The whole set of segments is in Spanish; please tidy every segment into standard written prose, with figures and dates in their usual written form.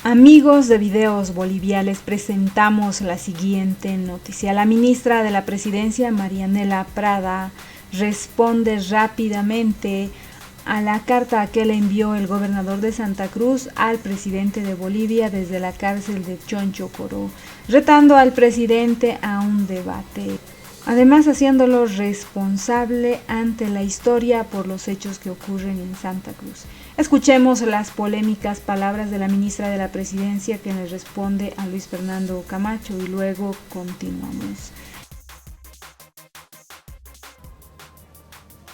Amigos de Videos Bolivia, les presentamos la siguiente noticia. La ministra de la Presidencia, Marianela Prada, responde rápidamente a la carta que le envió el gobernador de Santa Cruz al presidente de Bolivia desde la cárcel de Chonchocoro, retando al presidente a un debate, además haciéndolo responsable ante la historia por los hechos que ocurren en Santa Cruz. Escuchemos las polémicas palabras de la ministra de la Presidencia, que le responde a Luis Fernando Camacho, y luego continuamos.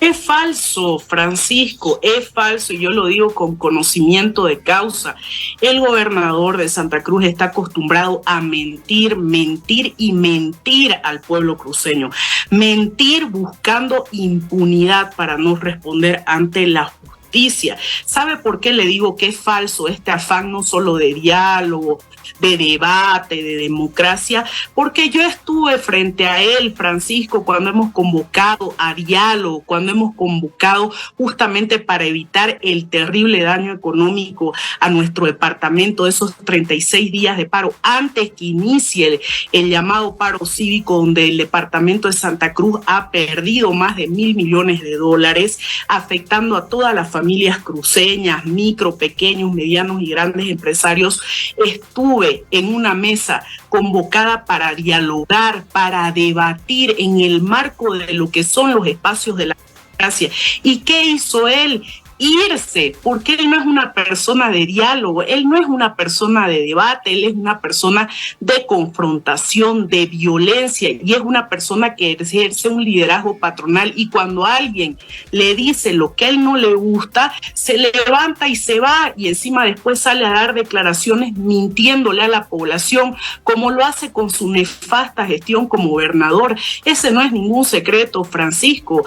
Es falso, Francisco, es falso, y yo lo digo con conocimiento de causa. El gobernador de Santa Cruz está acostumbrado a mentir, mentir y mentir al pueblo cruceño. Mentir buscando impunidad para no responder ante la justicia. ¿Sabe por qué le digo que es falso este afán no solo de diálogo, de debate, de democracia? Porque yo estuve frente a él, Francisco, cuando hemos convocado a diálogo, cuando hemos convocado justamente para evitar el terrible daño económico a nuestro departamento, esos 36 días de paro, antes que inicie el llamado paro cívico, donde el departamento de Santa Cruz ha perdido más de $1.000 millones, afectando a todas las familias cruceñas, micro, pequeños, medianos y grandes empresarios. Estuve en una mesa convocada para dialogar, para debatir en el marco de lo que son los espacios de la democracia. ¿Y qué hizo él? Irse, porque él no es una persona de diálogo, él no es una persona de debate, él es una persona de confrontación, de violencia, y es una persona que ejerce un liderazgo patronal, y cuando alguien le dice lo que a él no le gusta, se levanta y se va, y encima después sale a dar declaraciones mintiéndole a la población, como lo hace con su nefasta gestión como gobernador. Ese no es ningún secreto, Francisco.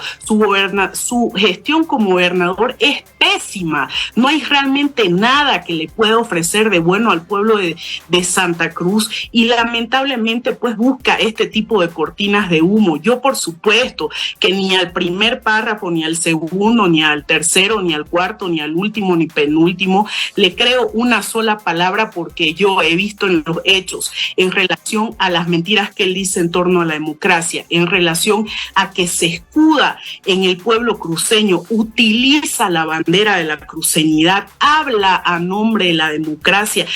Su gestión como gobernador es pésima. No hay realmente nada que le pueda ofrecer de bueno al pueblo de Santa Cruz, y lamentablemente pues busca este tipo de cortinas de humo. Yo por supuesto que ni al primer párrafo, ni al segundo, ni al tercero, ni al cuarto, ni al último, ni penúltimo le creo una sola palabra, porque yo he visto en los hechos, en relación a las mentiras que él dice en torno a la democracia, en relación a que se escuda en el pueblo cruceño, utiliza la bandera de la cruceñidad, habla a nombre de la democracia,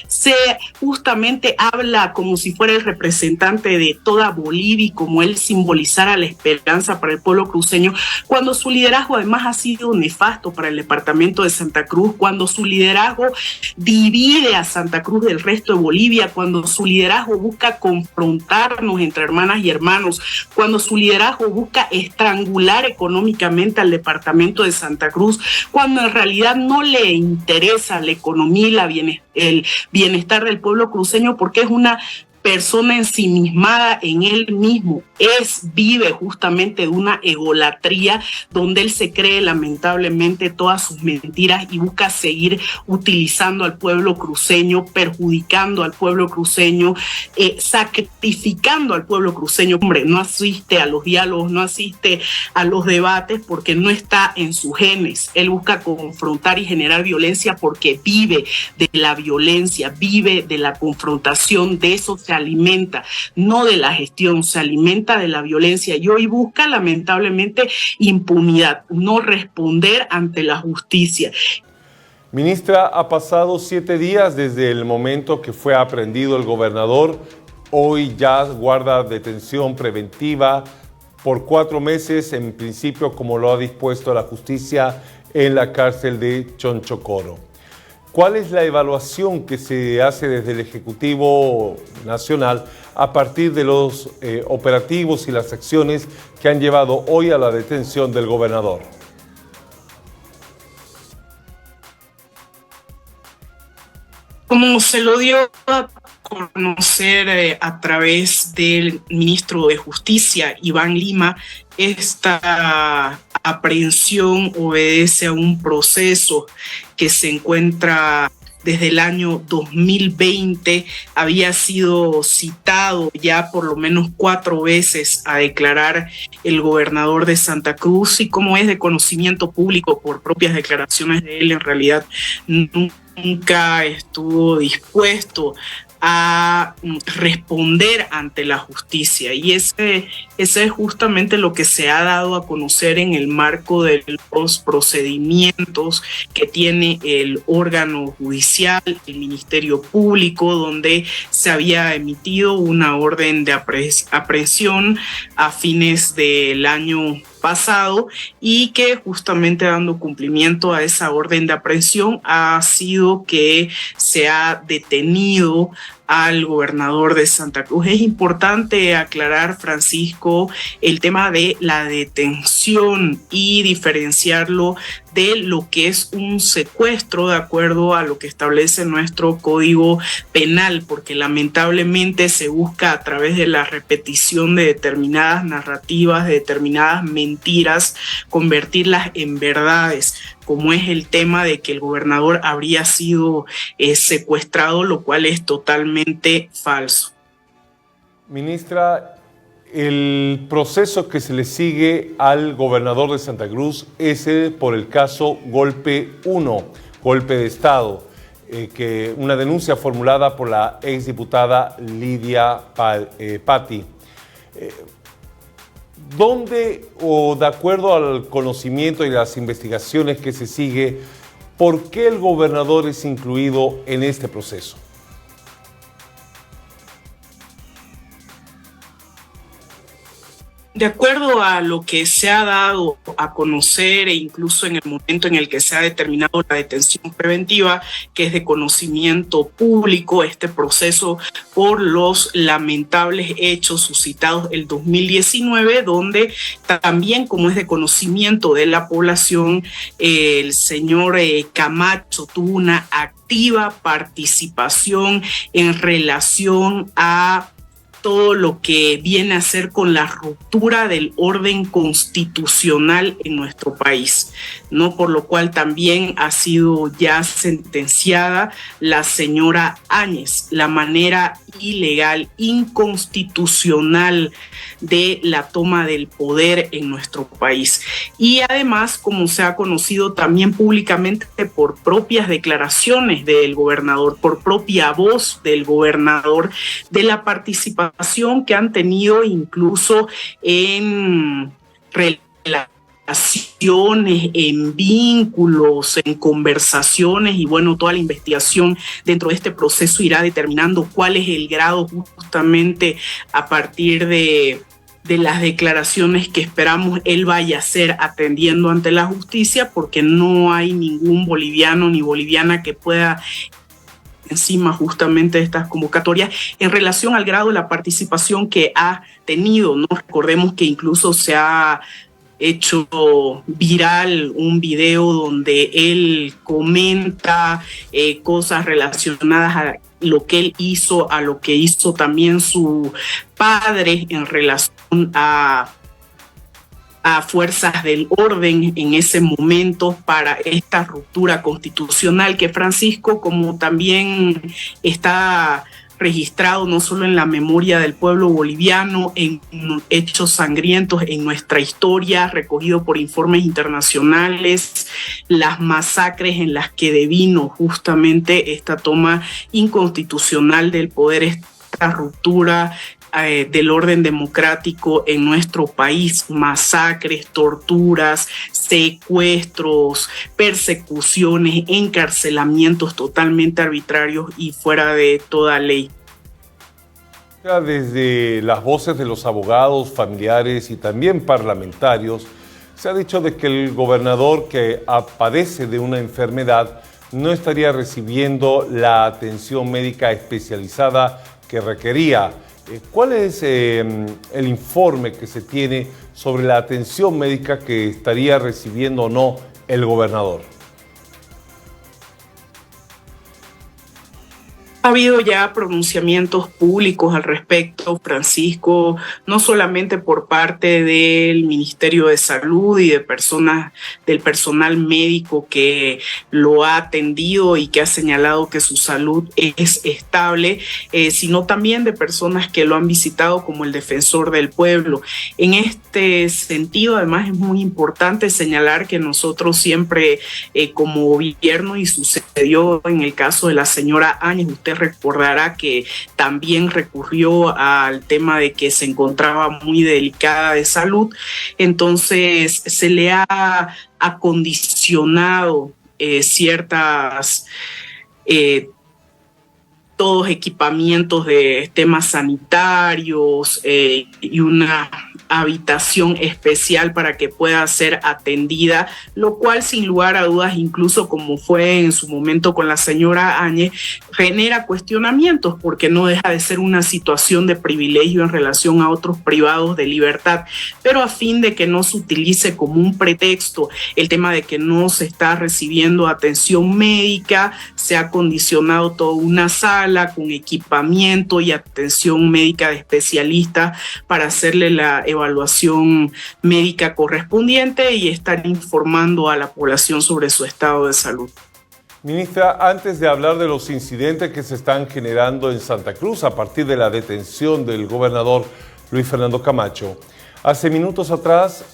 se justamente habla como si fuera el representante de toda Bolivia y como él simbolizara la esperanza para el pueblo cruceño, cuando su liderazgo además ha sido nefasto para el departamento de Santa Cruz, cuando su liderazgo divide a Santa Cruz del resto de Bolivia, cuando su liderazgo busca confrontarnos entre hermanas y hermanos, cuando su liderazgo busca estrangular económicamente al departamento de Santa Cruz, cuando en realidad no le interesa la economía y el bienestar del pueblo cruceño, porque es una persona ensimismada en él mismo, vive justamente de una egolatría donde él se cree lamentablemente todas sus mentiras y busca seguir utilizando al pueblo cruceño, perjudicando al pueblo cruceño, sacrificando al pueblo cruceño. Hombre, no asiste a los diálogos, no asiste a los debates porque no está en sus genes. Él busca confrontar y generar violencia porque vive de la violencia, vive de la confrontación, de eso se alimenta, no de la gestión, se alimenta de la violencia, y hoy busca lamentablemente impunidad, no responder ante la justicia. Ministra, ha pasado 7 días desde el momento que fue aprehendido el gobernador. Hoy ya guarda detención preventiva por 4 meses, en principio como lo ha dispuesto la justicia, en la cárcel de Chonchocoro. ¿Cuál es la evaluación que se hace desde el Ejecutivo Nacional a partir de los operativos y las acciones que han llevado hoy a la detención del gobernador? Como se lo dio a conocer a través del ministro de Justicia, Iván Lima, esta aprehensión obedece a un proceso que se encuentra desde el año 2020. Había sido citado ya por lo menos 4 veces a declarar el gobernador de Santa Cruz, y como es de conocimiento público por propias declaraciones de él, en realidad nunca nunca estuvo dispuesto a responder ante la justicia. Y ese es justamente lo que se ha dado a conocer en el marco de los procedimientos que tiene el órgano judicial, el Ministerio Público, donde se había emitido una orden de aprehensión a fines del año pasado, y que justamente dando cumplimiento a esa orden de aprehensión ha sido que se ha detenido al gobernador de Santa Cruz. Es importante aclarar, Francisco, el tema de la detención y diferenciarlo de lo que es un secuestro de acuerdo a lo que establece nuestro Código Penal, porque lamentablemente se busca a través de la repetición de determinadas narrativas, de determinadas mentiras, convertirlas en verdades, como es el tema de que el gobernador habría sido secuestrado, lo cual es totalmente falso. Ministra, el proceso que se le sigue al gobernador de Santa Cruz es por el caso Golpe 1, golpe de Estado, que una denuncia formulada por la exdiputada Lidia Patti. ¿Dónde, o de acuerdo al conocimiento y las investigaciones que se sigue, por qué el gobernador es incluido en este proceso? De acuerdo a lo que se ha dado a conocer, e incluso en el momento en el que se ha determinado la detención preventiva, que es de conocimiento público, este proceso por los lamentables hechos suscitados el 2019, donde también, como es de conocimiento de la población, el señor Camacho tuvo una activa participación en relación a todo lo que viene a ser con la ruptura del orden constitucional en nuestro país, ¿no? Por lo cual también ha sido ya sentenciada la señora Áñez, la manera ilegal, inconstitucional de la toma del poder en nuestro país. Y además, como se ha conocido también públicamente por propias declaraciones del gobernador, por propia voz del gobernador, de la participación que han tenido incluso en relaciones, en vínculos, en conversaciones, y bueno, toda la investigación dentro de este proceso irá determinando cuál es el grado justamente a partir de las declaraciones que esperamos él vaya a hacer atendiendo ante la justicia, porque no hay ningún boliviano ni boliviana que pueda encima justamente de estas convocatorias en relación al grado de la participación que ha tenido, ¿no? Recordemos que incluso se ha hecho viral un video donde él comenta cosas relacionadas a lo que él hizo, a lo que hizo también su padre en relación a fuerzas del orden en ese momento para esta ruptura constitucional que, Francisco, como también está registrado no solo en la memoria del pueblo boliviano, en hechos sangrientos en nuestra historia, recogido por informes internacionales, las masacres en las que devino justamente esta toma inconstitucional del poder, esta ruptura del orden democrático en nuestro país, masacres, torturas, secuestros, persecuciones, encarcelamientos totalmente arbitrarios y fuera de toda ley. Desde las voces de los abogados, familiares y también parlamentarios, se ha dicho de que el gobernador que padece de una enfermedad no estaría recibiendo la atención médica especializada que requería. ¿Cuál es el informe que se tiene sobre la atención médica que estaría recibiendo o no el gobernador? Ha habido ya pronunciamientos públicos al respecto, Francisco, no solamente por parte del Ministerio de Salud y de del personal médico que lo ha atendido y que ha señalado que su salud es estable, sino también de personas que lo han visitado, como el Defensor del Pueblo. En este sentido, además, es muy importante señalar que nosotros siempre, como gobierno, y sucedió en el caso de la señora Áñez, usted recordará que también recurrió al tema de que se encontraba muy delicada de salud, entonces se le ha acondicionado ciertas todos equipamientos de temas sanitarios y una habitación especial para que pueda ser atendida, lo cual sin lugar a dudas, incluso como fue en su momento con la señora Áñez, genera cuestionamientos porque no deja de ser una situación de privilegio en relación a otros privados de libertad, pero a fin de que no se utilice como un pretexto el tema de que no se está recibiendo atención médica, se ha condicionado toda una sala con equipamiento y atención médica de especialistas para hacerle la evaluación médica correspondiente y estar informando a la población sobre su estado de salud. Ministra, antes de hablar de los incidentes que se están generando en Santa Cruz a partir de la detención del gobernador Luis Fernando Camacho, hace minutos atrás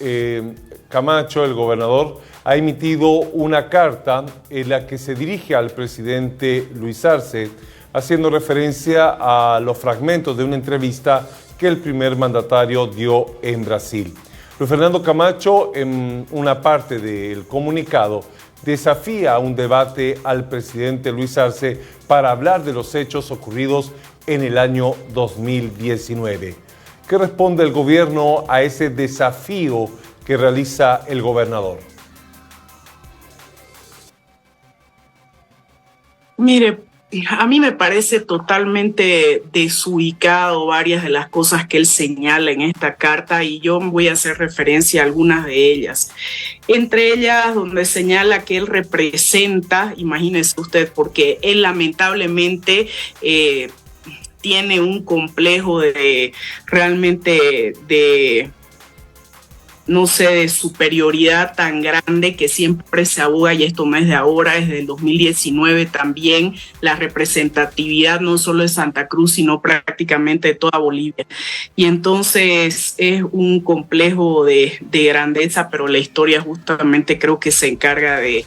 Camacho, el gobernador, ha emitido una carta en la que se dirige al presidente Luis Arce, haciendo referencia a los fragmentos de una entrevista que el primer mandatario dio en Brasil. Luis Fernando Camacho, en una parte del comunicado, desafía un debate al presidente Luis Arce para hablar de los hechos ocurridos en el año 2019. ¿Qué responde el gobierno a ese desafío que realiza el gobernador? Mire, a mí me parece totalmente desubicado varias de las cosas que él señala en esta carta y yo voy a hacer referencia a algunas de ellas. Entre ellas, donde señala que él representa, imagínese usted, porque él lamentablemente tiene un complejo de realmente de superioridad tan grande que siempre se aboga, y esto no es de ahora, desde el 2019 también, la representatividad no solo de Santa Cruz, sino prácticamente de toda Bolivia. Y entonces es un complejo de grandeza, pero la historia justamente creo que se encarga de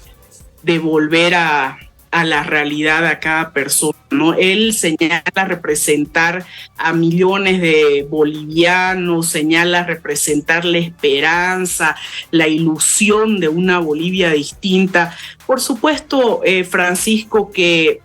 volver a la realidad a cada persona, ¿no? Él señala representar a millones de bolivianos, señala representar la esperanza, la ilusión de una Bolivia distinta. Por supuesto, Francisco, que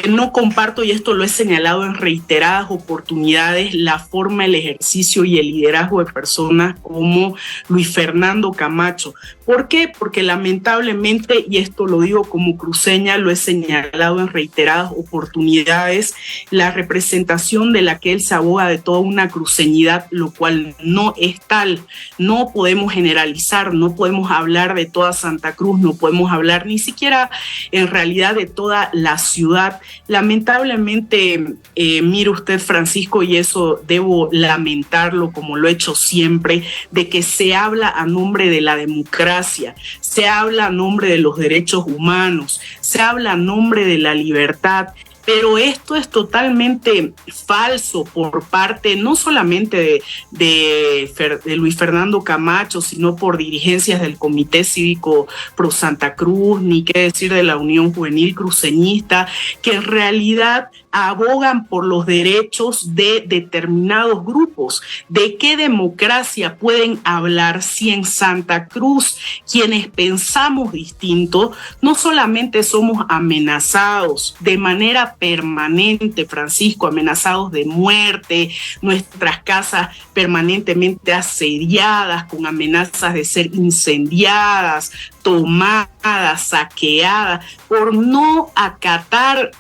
no comparto, y esto lo he señalado en reiteradas oportunidades, la forma, el ejercicio y el liderazgo de personas como Luis Fernando Camacho. ¿Por qué? Porque lamentablemente, y esto lo digo como cruceña, lo he señalado en reiteradas oportunidades, la representación de la que él se aboga de toda una cruceñidad, lo cual no es tal. No podemos generalizar, no podemos hablar de toda Santa Cruz, no podemos hablar ni siquiera en realidad de toda la ciudad. Lamentablemente, mire usted, Francisco, y eso debo lamentarlo como lo he hecho siempre, de que se habla a nombre de la democracia, se habla a nombre de los derechos humanos, se habla a nombre de la libertad. Pero esto es totalmente falso por parte no solamente de Luis Fernando Camacho, sino por dirigencias del Comité Cívico Pro Santa Cruz, ni qué decir de la Unión Juvenil Cruceñista, que en realidad abogan por los derechos de determinados grupos. ¿De qué democracia pueden hablar si en Santa Cruz quienes pensamos distinto no solamente somos amenazados de manera permanente, Francisco, amenazados de muerte, nuestras casas permanentemente asediadas con amenazas de ser incendiadas, tomada, saqueada, por no acatar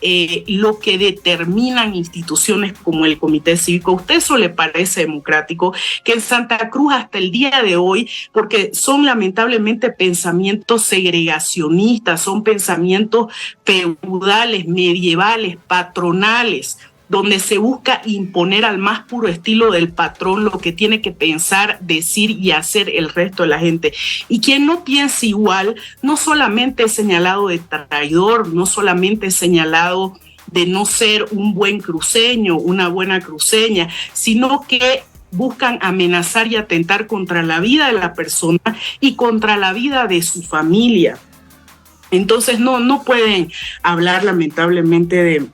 lo que determinan instituciones como el Comité Cívico. ¿A usted eso le parece democrático? Que en Santa Cruz hasta el día de hoy, porque son lamentablemente pensamientos segregacionistas, son pensamientos feudales, medievales, patronales, donde se busca imponer al más puro estilo del patrón lo que tiene que pensar, decir y hacer el resto de la gente. Y quien no piensa igual, no solamente es señalado de traidor, no solamente es señalado de no ser un buen cruceño, una buena cruceña, sino que buscan amenazar y atentar contra la vida de la persona y contra la vida de su familia. Entonces no pueden hablar lamentablemente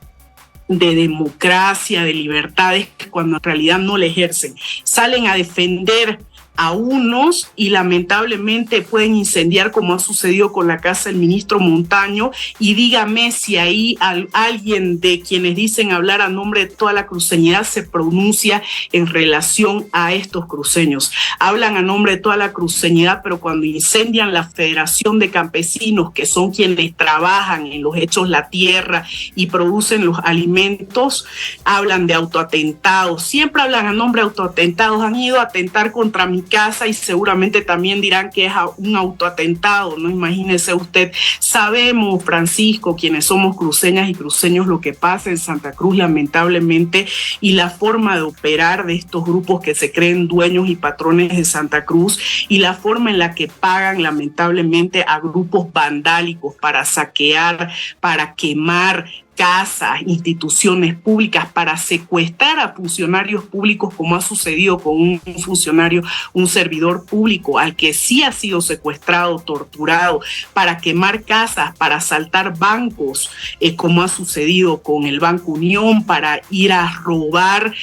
de democracia, de libertades, cuando en realidad no le ejercen. Salen a defender a unos y lamentablemente pueden incendiar, como ha sucedido con la casa del ministro Montaño, y dígame si ahí alguien de quienes dicen hablar a nombre de toda la cruceñidad se pronuncia en relación a estos cruceños. Hablan a nombre de toda la cruceñidad, pero cuando incendian la Federación de Campesinos, que son quienes trabajan en los hechos la tierra y producen los alimentos, hablan de autoatentados. Siempre hablan a nombre de autoatentados. Han ido a atentar contra mi casa y seguramente también dirán que es un autoatentado, ¿no? Imagínese usted. Sabemos, Francisco, quienes somos cruceñas y cruceños, lo que pasa en Santa Cruz, lamentablemente, y la forma de operar de estos grupos que se creen dueños y patrones de Santa Cruz, y la forma en la que pagan, lamentablemente, a grupos vandálicos para saquear, para quemar casas, instituciones públicas, para secuestrar a funcionarios públicos, como ha sucedido con un funcionario, un servidor público, al que sí ha sido secuestrado, torturado, para quemar casas, para asaltar bancos, como ha sucedido con el Banco Unión, para ir a robar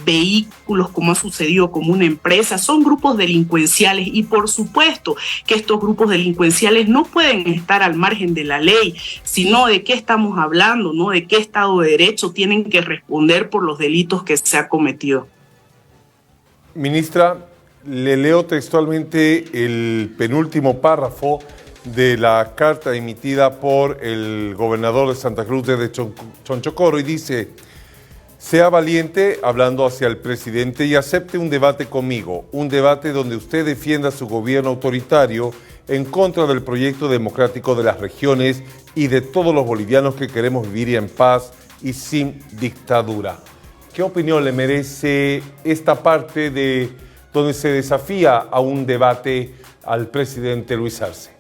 vehículos, como ha sucedido con una empresa. Son grupos delincuenciales y por supuesto que estos grupos delincuenciales no pueden estar al margen de la ley, sino de qué estamos hablando, ¿no? De qué Estado de Derecho tienen que responder por los delitos que se ha cometido. Ministra, le leo textualmente el penúltimo párrafo de la carta emitida por el gobernador de Santa Cruz de Chonchocoro y dice: sea valiente hablando hacia el presidente y acepte un debate conmigo, un debate donde usted defienda su gobierno autoritario en contra del proyecto democrático de las regiones y de todos los bolivianos que queremos vivir en paz y sin dictadura. ¿Qué opinión le merece esta parte de donde se desafía a un debate al presidente Luis Arce?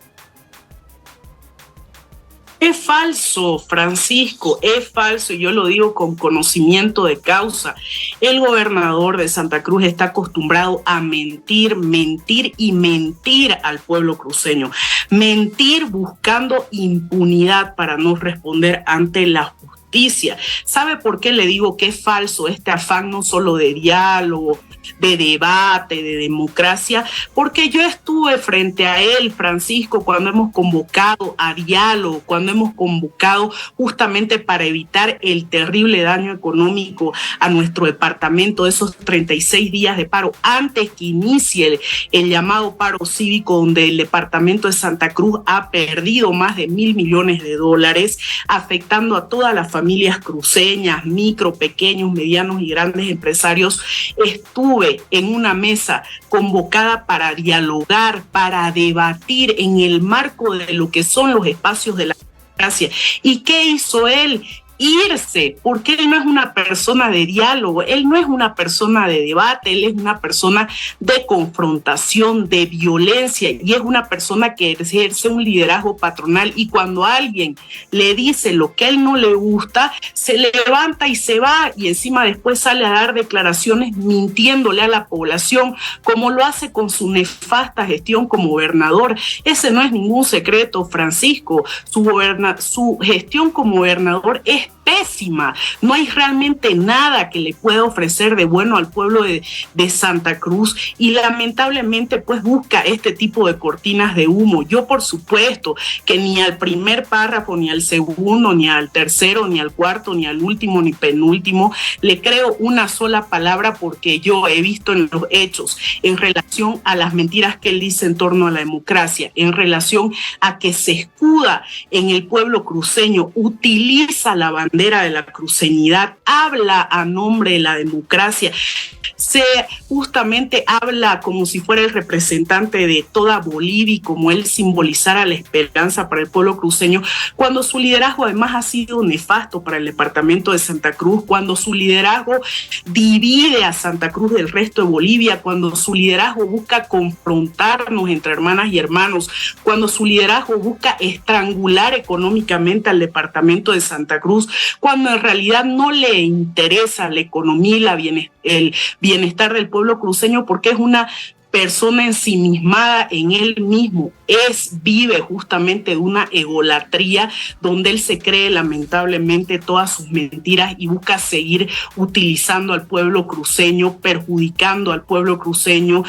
Es falso, Francisco, es falso, y yo lo digo con conocimiento de causa. El gobernador de Santa Cruz está acostumbrado a mentir, mentir y mentir al pueblo cruceño. Mentir buscando impunidad para no responder ante la justicia. ¿Sabe por qué le digo que es falso este afán no solo de diálogo, de debate, de democracia? Porque yo estuve frente a él, Francisco, cuando hemos convocado a diálogo, cuando hemos convocado justamente para evitar el terrible daño económico a nuestro departamento, de esos 36 días de paro, antes que inicie el llamado paro cívico, donde el departamento de Santa Cruz ha perdido más de $1.000 millones, afectando a todas las familias cruceñas, micro, pequeños, medianos y grandes empresarios. Estuve en una mesa convocada para dialogar, para debatir en el marco de lo que son los espacios de la democracia. ¿Y qué hizo él? Irse, porque él no es una persona de diálogo, él no es una persona de debate, él es una persona de confrontación, de violencia, y es una persona que ejerce un liderazgo patronal, y cuando alguien le dice lo que a él no le gusta, se levanta y se va, y encima después sale a dar declaraciones mintiéndole a la población, como lo hace con su nefasta gestión como gobernador. Ese no es ningún secreto, Francisco. Su gestión como gobernador es pésima. No hay realmente nada que le pueda ofrecer de bueno al pueblo de Santa Cruz, y lamentablemente pues busca este tipo de cortinas de humo. Yo por supuesto que ni al primer párrafo, ni al segundo, ni al tercero, ni al cuarto, ni al último, ni penúltimo le creo una sola palabra, porque yo he visto en los hechos, en relación a las mentiras que él dice en torno a la democracia, en relación a que se escuda en el pueblo cruceño, utiliza la bandera de la cruceñidad, habla a nombre de la democracia, se justamente habla como si fuera el representante de toda Bolivia y como él simbolizara la esperanza para el pueblo cruceño, cuando su liderazgo además ha sido nefasto para el departamento de Santa Cruz, cuando su liderazgo divide a Santa Cruz del resto de Bolivia, cuando su liderazgo busca confrontarnos entre hermanas y hermanos, cuando su liderazgo busca estrangular económicamente al departamento de Santa Cruz, cuando en realidad no le interesa la economía y el bienestar del pueblo cruceño, porque es una persona ensimismada en él mismo, vive justamente de una egolatría donde él se cree lamentablemente todas sus mentiras y busca seguir utilizando al pueblo cruceño, perjudicando al pueblo cruceño,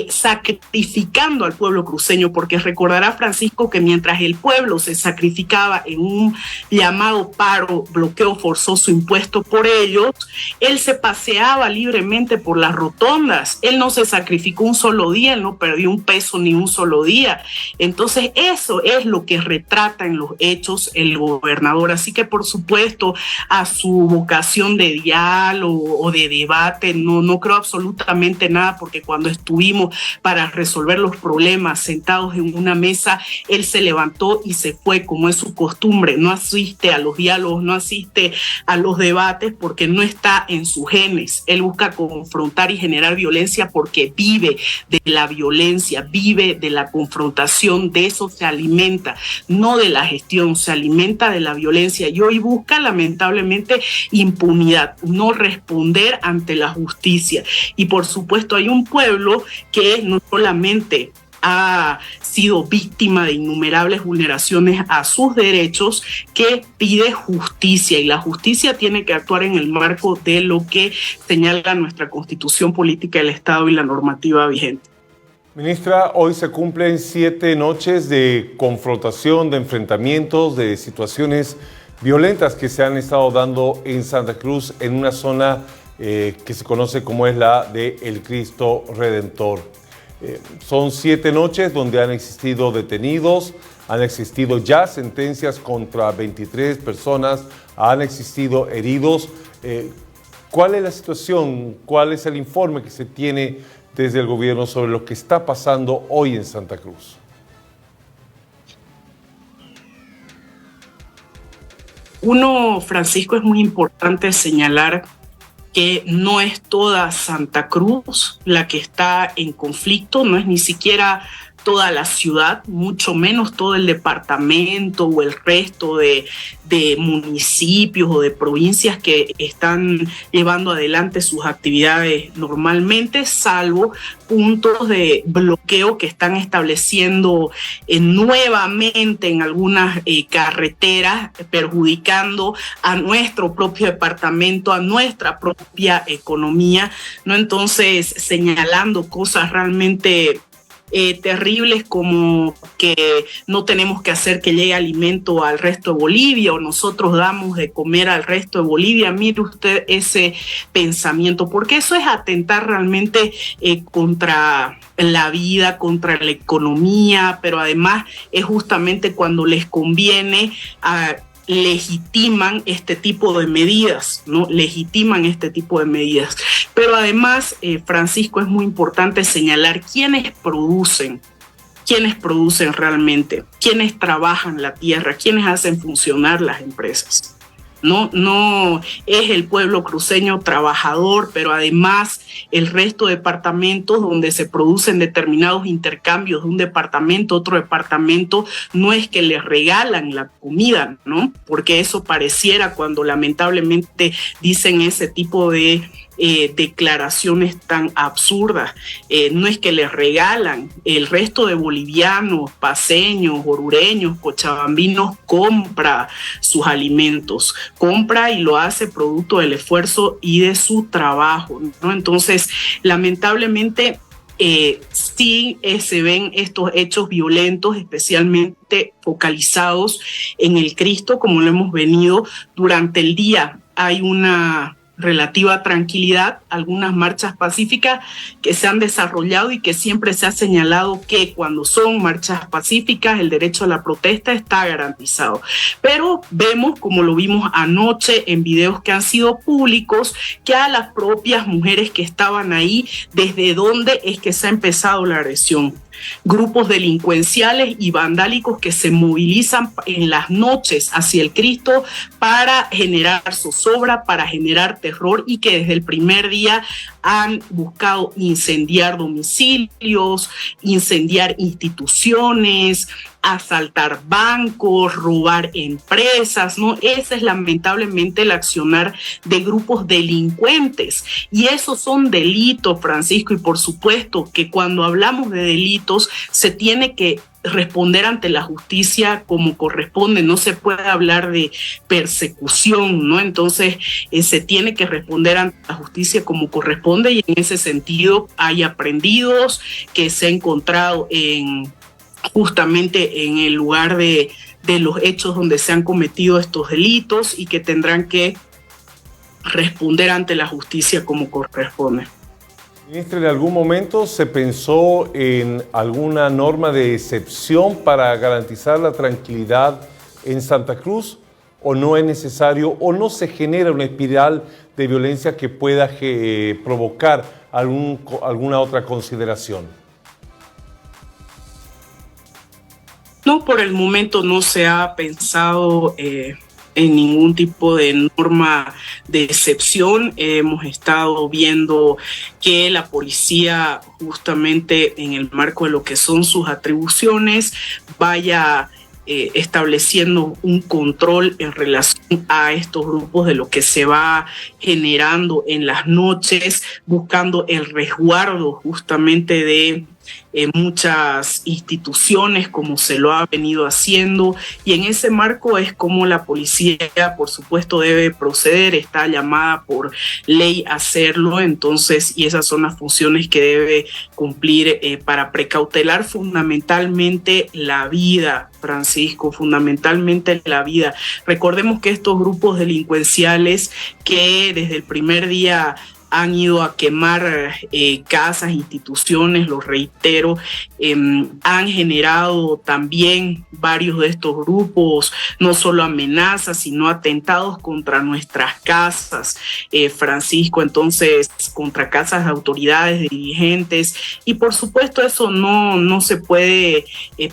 sacrificando al pueblo cruceño, porque recordará Francisco que mientras el pueblo se sacrificaba en un llamado paro, bloqueo forzoso impuesto por ellos, él se paseaba libremente por las rotondas, él no se sacrificó un solo día, él no perdió un peso ni un solo día. Entonces eso es lo que retrata en los hechos el gobernador. Así que por supuesto a su vocación de diálogo o de debate no creo absolutamente nada, porque cuando estuvimos para resolver los problemas sentados en una mesa, él se levantó y se fue como es su costumbre. No asiste a los diálogos, no asiste a los debates, porque no está en sus genes. Él busca confrontar y generar violencia porque vive de la violencia, vive de la confrontación, de eso se alimenta, no de la gestión, se alimenta de la violencia y hoy busca lamentablemente impunidad, no responder ante la justicia. Y por supuesto hay un pueblo que no solamente ha sido víctima de innumerables vulneraciones a sus derechos, que pide justicia, y la justicia tiene que actuar en el marco de lo que señala nuestra Constitución Política del Estado y la normativa vigente. Ministra, hoy se cumplen 7 noches de confrontación, de enfrentamientos, de situaciones violentas que se han estado dando en Santa Cruz, en una zona que se conoce como es la de El Cristo Redentor. Son 7 noches donde han existido detenidos, han existido ya sentencias contra 23 personas, han existido heridos. ¿Cuál es la situación? ¿Cuál es el informe que se tiene desde el gobierno sobre lo que está pasando hoy en Santa Cruz? Francisco, es muy importante señalar que no es toda Santa Cruz la que está en conflicto, no es ni siquiera toda la ciudad, mucho menos todo el departamento o el resto de municipios o de provincias que están llevando adelante sus actividades normalmente, salvo puntos de bloqueo que están estableciendo nuevamente en algunas carreteras, perjudicando a nuestro propio departamento, a nuestra propia economía, ¿no? Entonces, señalando cosas realmente terribles como que no tenemos que hacer que llegue alimento al resto de Bolivia o nosotros damos de comer al resto de Bolivia. Mire usted ese pensamiento, porque eso es atentar realmente contra la vida, contra la economía, pero además es justamente cuando les conviene legitiman este tipo de medidas, ¿no? Legitiman este tipo de medidas. Pero además, Francisco, es muy importante señalar quiénes producen realmente, quiénes trabajan la tierra, quiénes hacen funcionar las empresas. No es el pueblo cruceño trabajador, pero además el resto de departamentos donde se producen determinados intercambios de un departamento a otro departamento, no es que les regalan la comida, ¿no? Porque eso pareciera cuando lamentablemente dicen ese tipo de declaraciones tan absurdas. No es que les regalan, el resto de bolivianos, paceños, orureños, cochabambinos compra sus alimentos, compra y lo hace producto del esfuerzo y de su trabajo, ¿no? Entonces, lamentablemente, sí se ven estos hechos violentos, especialmente focalizados en el Cristo, como lo hemos venido durante el día. Hay una relativa tranquilidad, algunas marchas pacíficas que se han desarrollado y que siempre se ha señalado que cuando son marchas pacíficas el derecho a la protesta está garantizado. Pero vemos, como lo vimos anoche en videos que han sido públicos, que a las propias mujeres que estaban ahí, desde dónde es que se ha empezado la agresión. Grupos delincuenciales y vandálicos que se movilizan en las noches hacia el Cristo para generar zozobra, para generar terror, y que desde el primer día han buscado incendiar domicilios, incendiar instituciones, asaltar bancos, robar empresas, ¿no? Ese es lamentablemente el accionar de grupos delincuentes, y esos son delitos, Francisco, y por supuesto que cuando hablamos de delitos se tiene que responder ante la justicia como corresponde, no se puede hablar de persecución, ¿no? Entonces se tiene que responder ante la justicia como corresponde, y en ese sentido hay aprendidos que se ha encontrado justamente en el lugar de los hechos donde se han cometido estos delitos, y que tendrán que responder ante la justicia como corresponde. Ministra, ¿en algún momento se pensó en alguna norma de excepción para garantizar la tranquilidad en Santa Cruz, o no es necesario, o no se genera una espiral de violencia que pueda provocar alguna otra consideración? No, por el momento no se ha pensado en ningún tipo de norma de excepción. Hemos estado viendo que la policía, justamente en el marco de lo que son sus atribuciones, vaya estableciendo un control en relación a estos grupos de lo que se va generando en las noches, buscando el resguardo justamente de muchas instituciones, como se lo ha venido haciendo, y en ese marco es como la policía, por supuesto, debe proceder, está llamada por ley a hacerlo. Entonces, y esas son las funciones que debe cumplir para precautelar fundamentalmente la vida, Francisco, fundamentalmente la vida. Recordemos que estos grupos delincuenciales que desde el primer día han ido a quemar casas, instituciones, lo reitero, han generado también varios de estos grupos, no solo amenazas, sino atentados contra nuestras casas, Francisco, entonces contra casas de autoridades, de dirigentes, y por supuesto eso no se puede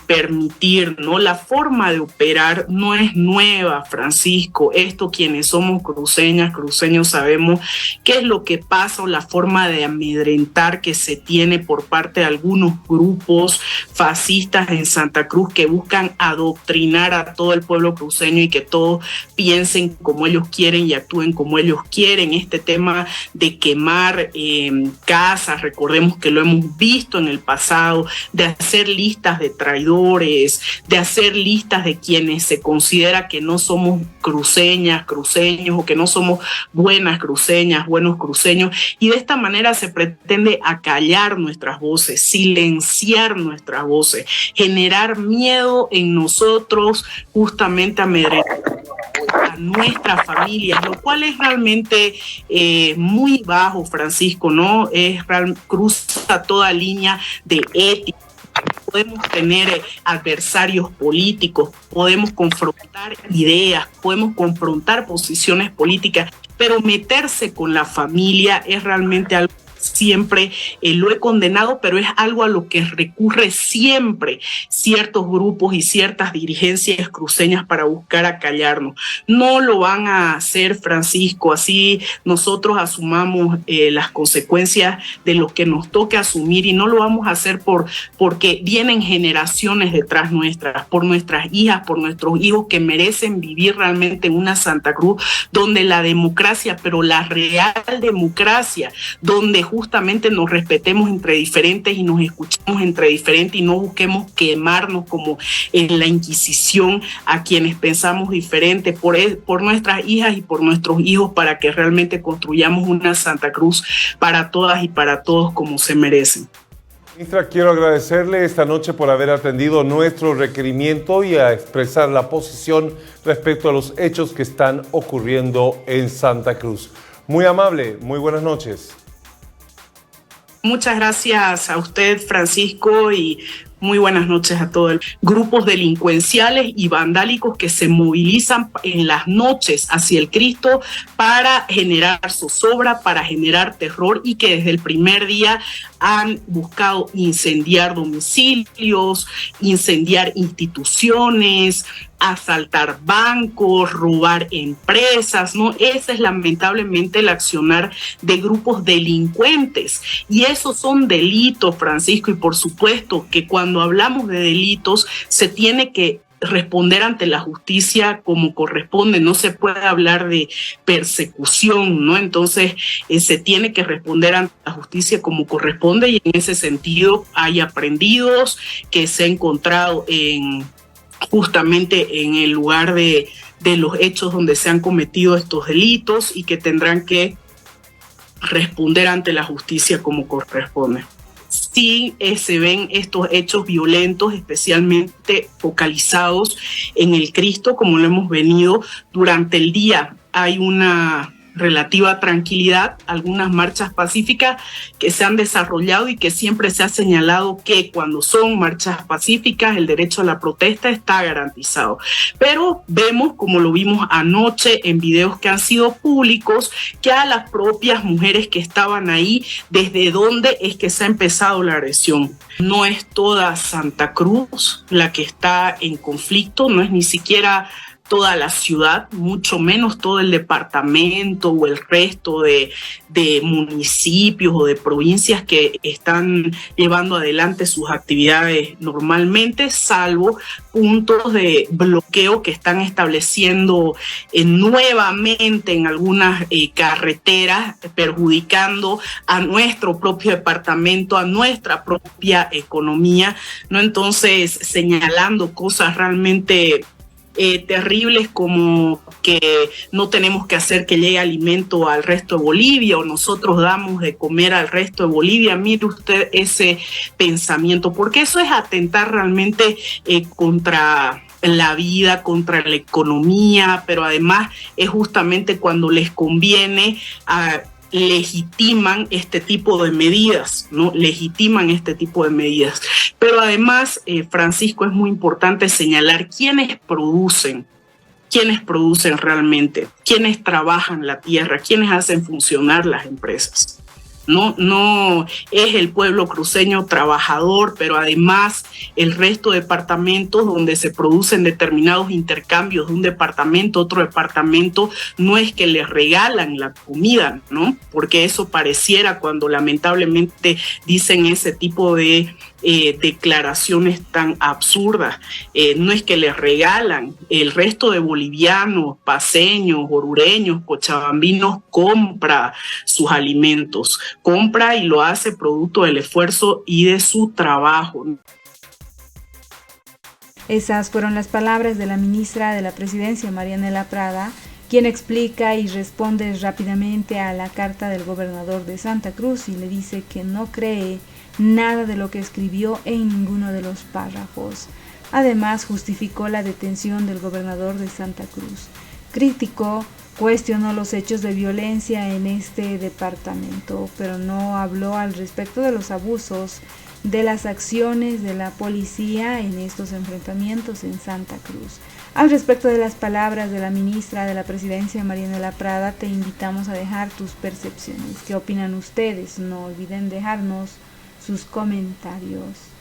permitir, ¿no? La forma de operar no es nueva, Francisco. Esto, quienes somos cruceñas, cruceños, sabemos qué es lo que pasa, o la forma de amedrentar que se tiene por parte de algunos grupos fascistas en Santa Cruz que buscan adoctrinar a todo el pueblo cruceño y que todos piensen como ellos quieren y actúen como ellos quieren. Este tema de quemar casas, recordemos que lo hemos visto en el pasado, de hacer listas de traidores, de hacer listas de quienes se considera que no somos cruceñas, cruceños, o que no somos buenas cruceñas, buenos cruceños, y de esta manera se pretende acallar nuestras voces, silenciar nuestras voces, generar miedo en nosotros, justamente amedrentar a nuestras familias, lo cual es realmente muy bajo, Francisco, ¿no? Cruza toda línea de ética. Podemos tener adversarios políticos, podemos confrontar ideas, podemos confrontar posiciones políticas, pero meterse con la familia es realmente algo que siempre lo he condenado, pero es algo a lo que recurre siempre ciertos grupos y ciertas dirigencias cruceñas para buscar acallarnos. No lo van a hacer, Francisco, así nosotros asumamos las consecuencias de lo que nos toque asumir, y no lo vamos a hacer porque vienen generaciones detrás nuestras, por nuestras hijas, por nuestros hijos que merecen vivir realmente en una Santa Cruz donde la democracia, pero la real democracia, donde justamente nos respetemos entre diferentes y nos escuchemos entre diferentes y no busquemos quemarnos como en la Inquisición a quienes pensamos diferente, por nuestras hijas y por nuestros hijos, para que realmente construyamos una Santa Cruz para todas y para todos como se merecen. Ministra, quiero agradecerle esta noche por haber atendido nuestro requerimiento y a expresar la posición respecto a los hechos que están ocurriendo en Santa Cruz. Muy amable, muy buenas noches. Muchas gracias a usted, Francisco, y muy buenas noches a todos. Grupos delincuenciales y vandálicos que se movilizan en las noches hacia el Cristo para generar zozobra, para generar terror, y que desde el primer día han buscado incendiar domicilios, incendiar instituciones, asaltar bancos, robar empresas, ¿no? Ese es lamentablemente el accionar de grupos delincuentes, y esos son delitos, Francisco, y por supuesto que cuando hablamos de delitos se tiene que responder ante la justicia como corresponde, no se puede hablar de persecución, ¿no? Entonces se tiene que responder ante la justicia como corresponde, y en ese sentido hay aprendidos que se ha encontrado justamente en el lugar de los hechos donde se han cometido estos delitos, y que tendrán que responder ante la justicia como corresponde. Sí, se ven estos hechos violentos, especialmente focalizados en el Cristo, como lo hemos venido durante el día. Hay una relativa tranquilidad, algunas marchas pacíficas que se han desarrollado, y que siempre se ha señalado que cuando son marchas pacíficas el derecho a la protesta está garantizado. Pero vemos, como lo vimos anoche en videos que han sido públicos, que a las propias mujeres que estaban ahí, desde dónde es que se ha empezado la agresión. No es toda Santa Cruz la que está en conflicto, no es ni siquiera toda la ciudad, mucho menos todo el departamento o el resto de municipios o de provincias que están llevando adelante sus actividades normalmente, salvo puntos de bloqueo que están estableciendo nuevamente en algunas carreteras, perjudicando a nuestro propio departamento, a nuestra propia economía, ¿no? Entonces, señalando cosas realmente terribles, como que no tenemos que hacer que llegue alimento al resto de Bolivia, o nosotros damos de comer al resto de Bolivia. Mire usted ese pensamiento, porque eso es atentar realmente contra la vida, contra la economía, pero además es justamente cuando les conviene legitiman este tipo de medidas, ¿no? Legitiman este tipo de medidas. Pero además, Francisco, es muy importante señalar quiénes producen realmente, quiénes trabajan la tierra, quiénes hacen funcionar las empresas. No es el pueblo cruceño trabajador, pero además el resto de departamentos donde se producen determinados intercambios de un departamento a otro departamento, no es que les regalan la comida, ¿no? Porque eso pareciera cuando lamentablemente dicen ese tipo de declaraciones tan absurdas. No es que les regalan, el resto de bolivianos, paceños, orureños, cochabambinos compra sus alimentos, compra y lo hace producto del esfuerzo y de su trabajo. Esas fueron las palabras de la ministra de la Presidencia, Marianela Prada, quien explica y responde rápidamente a la carta del gobernador de Santa Cruz y le dice que no cree nada de lo que escribió en ninguno de los párrafos. Además, justificó la detención del gobernador de Santa Cruz. Cuestionó los hechos de violencia en este departamento, pero no habló al respecto de los abusos de las acciones de la policía en estos enfrentamientos en Santa Cruz. Al respecto de las palabras de la ministra de la Presidencia, Marianela Prada, te invitamos a dejar tus percepciones. ¿Qué opinan ustedes? No olviden dejarnos sus comentarios.